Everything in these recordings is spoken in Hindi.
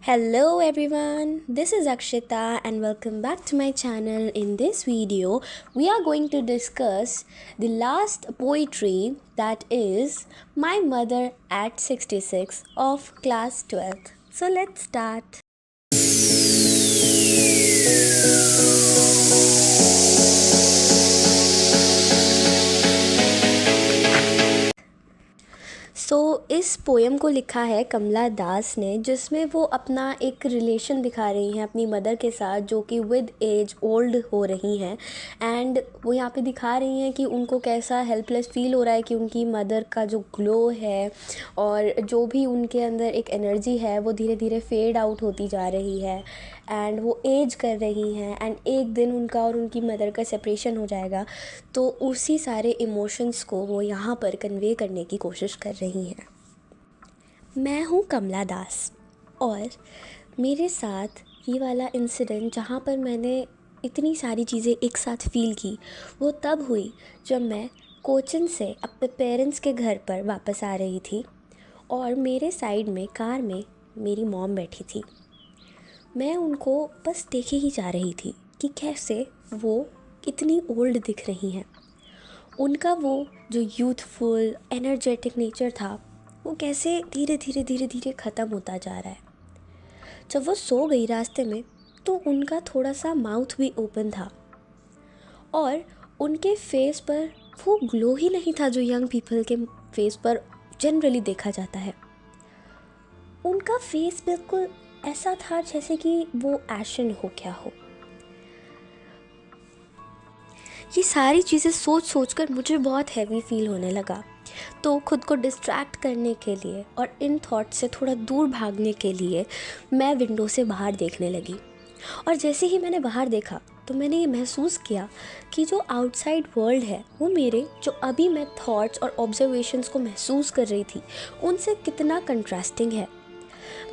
Hello everyone, this is Akshita and welcome back to my channel. In this video, we are going to discuss the last poetry, that is My Mother at 66 of class 12th. So let's start. इस पोएम को लिखा है कमला दास ने, जिसमें वो अपना एक रिलेशन दिखा रही हैं अपनी मदर के साथ, जो कि विद एज ओल्ड हो रही हैं। एंड वो यहाँ पे दिखा रही हैं कि उनको कैसा हेल्पलेस फील हो रहा है कि उनकी मदर का जो ग्लो है और जो भी उनके अंदर एक एनर्जी है वो धीरे धीरे फेड आउट होती जा रही है एंड वो एज कर रही हैं एंड एक दिन उनका और उनकी मदर का सेपरेशन हो जाएगा। तो उसी सारे इमोशंस को वो यहाँ पर कन्वे करने की कोशिश कर रही हैं। मैं हूँ कमला दास और मेरे साथ ये वाला इंसिडेंट जहाँ पर मैंने इतनी सारी चीज़ें एक साथ फ़ील की, वो तब हुई जब मैं कोचिन से अपने पेरेंट्स के घर पर वापस आ रही थी और मेरे साइड में कार में मेरी मॉम बैठी थी। मैं उनको बस देखे ही जा रही थी कि कैसे वो कितनी ओल्ड दिख रही हैं। उनका वो जो यूथफुल एनर्जेटिक नेचर था वो कैसे धीरे धीरे ख़त्म होता जा रहा है। जब वो सो गई रास्ते में तो उनका थोड़ा सा माउथ भी ओपन था और उनके फेस पर वो ग्लो ही नहीं था जो यंग पीपल के फेस पर जनरली देखा जाता है। उनका फेस बिल्कुल ऐसा था जैसे कि वो एशन हो गया हो। ये सारी चीज़ें सोच सोच कर मुझे बहुत हैवी फील होने लगा। तो खुद को डिस्ट्रैक्ट करने के लिए और इन थॉट से थोड़ा दूर भागने के लिए मैं विंडो से बाहर देखने लगी। और जैसे ही मैंने बाहर देखा तो मैंने ये महसूस किया कि जो आउटसाइड वर्ल्ड है वो मेरे जो अभी मैं थॉट्स और ऑब्जर्वेशंस को महसूस कर रही थी उनसे कितना कंट्रास्टिंग है।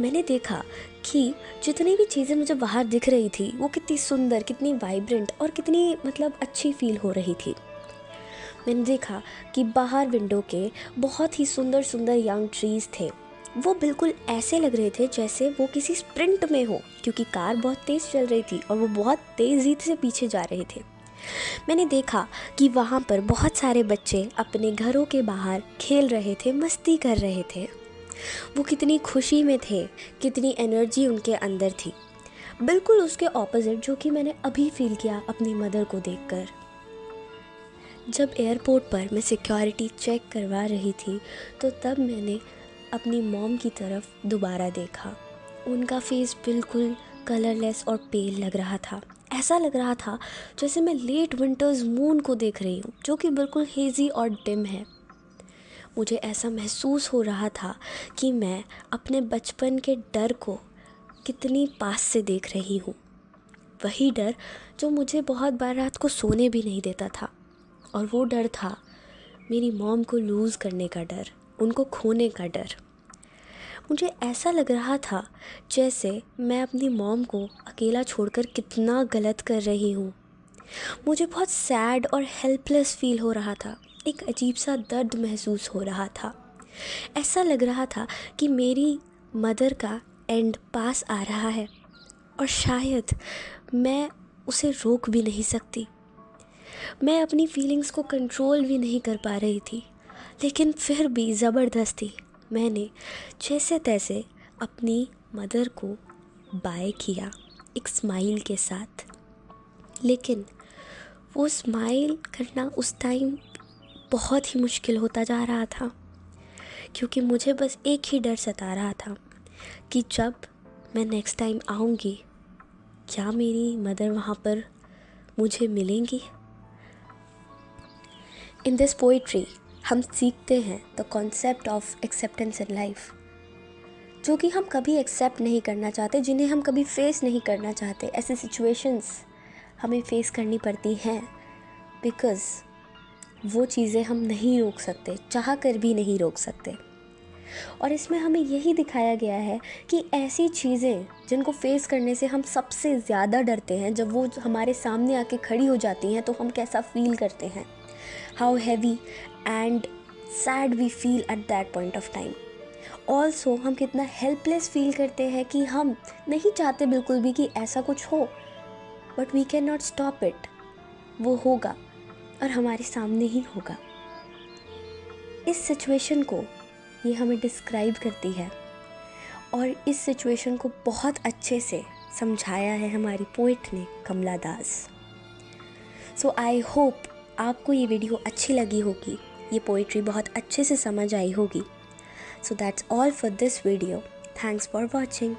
मैंने देखा कि जितनी भी चीज़ें मुझे बाहर दिख रही थी वो कितनी सुंदर, कितनी वाइब्रेंट और कितनी अच्छी फील हो रही थी। मैंने देखा कि बाहर विंडो के बहुत ही सुंदर सुंदर यंग ट्रीज़ थे। वो बिल्कुल ऐसे लग रहे थे जैसे वो किसी स्प्रिंट में हो, क्योंकि कार बहुत तेज़ चल रही थी और वो बहुत तेज़ी से पीछे जा रहे थे। मैंने देखा कि वहाँ पर बहुत सारे बच्चे अपने घरों के बाहर खेल रहे थे, मस्ती कर रहे थे। वो कितनी खुशी में थे, कितनी एनर्जी उनके अंदर थी। बिल्कुल उसके ऑपोजिट जो कि मैंने अभी फील किया अपनी मदर को देखकर। जब एयरपोर्ट पर मैं सिक्योरिटी चेक करवा रही थी तो तब मैंने अपनी मॉम की तरफ दोबारा देखा। उनका फेस बिल्कुल कलरलेस और पेल लग रहा था। ऐसा लग रहा था जैसे मैं लेट विंटर्स मून को देख रही हूँ, जो कि बिल्कुल हेज़ी और डिम है। मुझे ऐसा महसूस हो रहा था कि मैं अपने बचपन के डर को कितनी पास से देख रही हूँ। वही डर जो मुझे बहुत बार रात को सोने भी नहीं देता था, और वो डर था मेरी मॉम को लूज़ करने का डर, उनको खोने का डर। मुझे ऐसा लग रहा था जैसे मैं अपनी मॉम को अकेला छोड़कर कितना गलत कर रही हूँ। मुझे बहुत सैड और हेल्पलेस फील हो रहा था। एक अजीब सा दर्द महसूस हो रहा था। ऐसा लग रहा था कि मेरी मदर का एंड पास आ रहा है और शायद मैं उसे रोक भी नहीं सकती। मैं अपनी फीलिंग्स को कंट्रोल भी नहीं कर पा रही थी, लेकिन फिर भी ज़बरदस्ती मैंने जैसे तैसे अपनी मदर को बाय किया एक स्माइल के साथ। लेकिन वो स्माइल करना उस टाइम बहुत ही मुश्किल होता जा रहा था, क्योंकि मुझे बस एक ही डर सता रहा था कि जब मैं नेक्स्ट टाइम आऊँगी, क्या मेरी मदर वहाँ पर मुझे मिलेंगी। इन दिस पोइट्री हम सीखते हैं the concept of acceptance in life, जो कि हम कभी एक्सेप्ट नहीं करना चाहते, जिन्हें हम कभी फेस नहीं करना चाहते। ऐसे सिचुएशंस हमें फेस करनी पड़ती हैं बिकॉज़ वो चीज़ें हम नहीं रोक सकते, चाह कर भी नहीं रोक सकते। और इसमें हमें यही दिखाया गया है कि ऐसी चीज़ें जिनको फेस करने से हम सबसे ज़्यादा डरते हैं, जब वो हमारे सामने आके खड़ी हो जाती हैं तो हम कैसा फील करते हैं, how heavy and sad we feel at that point of time. Also हम कितना हेल्पलेस फील करते हैं कि हम नहीं चाहते बिल्कुल भी कि ऐसा कुछ हो, but we can not stop it. वो होगा और हमारे सामने ही होगा। इस सिचुएशन को ये हमें डिस्क्राइब करती है और इस सिचुएशन को बहुत अच्छे से समझाया है हमारी पोइट ने, कमला दास। सो आई होप आपको ये वीडियो अच्छी लगी होगी, ये पोइट्री बहुत अच्छे से समझ आई होगी। So that's all for this video. Thanks for watching.